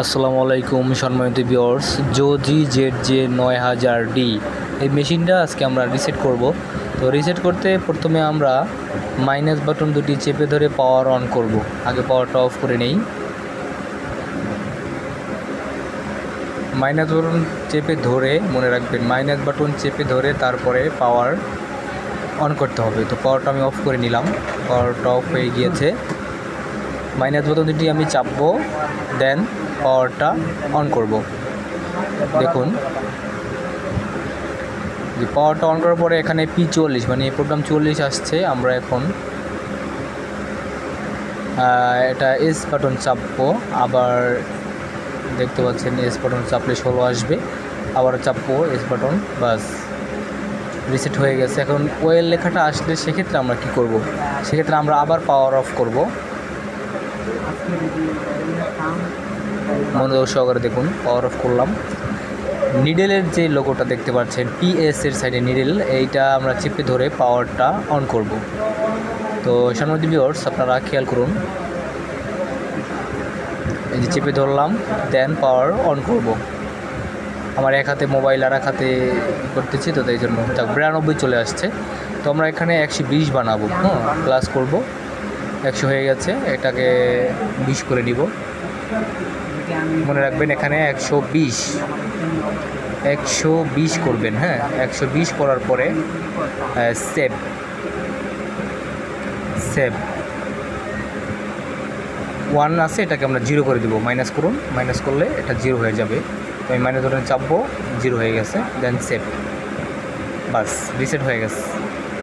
আসসালামু আলাইকুম সম্মানিত ভিউয়ার্স, জোজি জেড 9000D এই মেশিনটা আজকে আমরা রিসেট করব। তো রিসেট করতে প্রথমে আমরা মাইনাস বাটন দুটি চেপে ধরে পাওয়ার অন করব। আগে পাওয়ারটা অফ করে নেই। মাইনাস বাটন চেপে ধরে, মনে রাখবেন মাইনাস বাটন চেপে ধরে তারপরে পাওয়ার অন করতে হবে। তো পাওয়ারটা আমি অফ করে নিলাম, পাওয়ারটা অফ হয়ে গিয়েছে। মাইনাস বাটন দুটি আমি চাপবো, দেন পাওয়ারটা অন করব। দেখুন যে পাওয়ারটা অন করার পরে এখানে P40 মানে প্রোগ্রাম 40 আসছে। আমরা এখন এটা এস বাটন চাপবো, আবার দেখতে পাচ্ছেন এস বাটন চাপলে 16 আসবে, আবার চাপবো এস বাটন, বাস রিসেট হয়ে গেছে। এখন ওয়েল লেখাটা আসলে সেক্ষেত্রে আমরা কি করব? সেক্ষেত্রে আমরা আবার পাওয়ার অফ করব। মনোযোগ সহকারে দেখুন, পাওয়ার অফ করলাম। নিডেলের যে লোগোটা দেখতে পাচ্ছেন PS এর সাইডে নিডেল, এইটা আমরা চেপে ধরে পাওয়ারটা অন করব। তো সম্মানিত ভিউয়ার্স, আপনারা খেয়াল করুন, এই যে চেপে ধরলাম, দেন পাওয়ার অন করব। আমার এক হাতে মোবাইল আর এক হাতে করতেছি, তো তাই জন্য 92 চলে আসছে। তো আমরা এখানে 120 বানাবো, প্লাস করব। 100 হয়ে গেছে, এটাকে 20 করে নিব। মনে রাখবেন এখানে 120 করবেন। 120 করার পরে সেভ 1 আছে, এটাকে আমরা 0 করে দেবো। মাইনাস করুন, মাইনাস করলে এটা 0 হয়ে যাবে। তো আমি মাইনাস ধরে চাপবো, 0 হয়ে গেছে, দেন সেভ, বাস রিসেট হয়ে গেছে।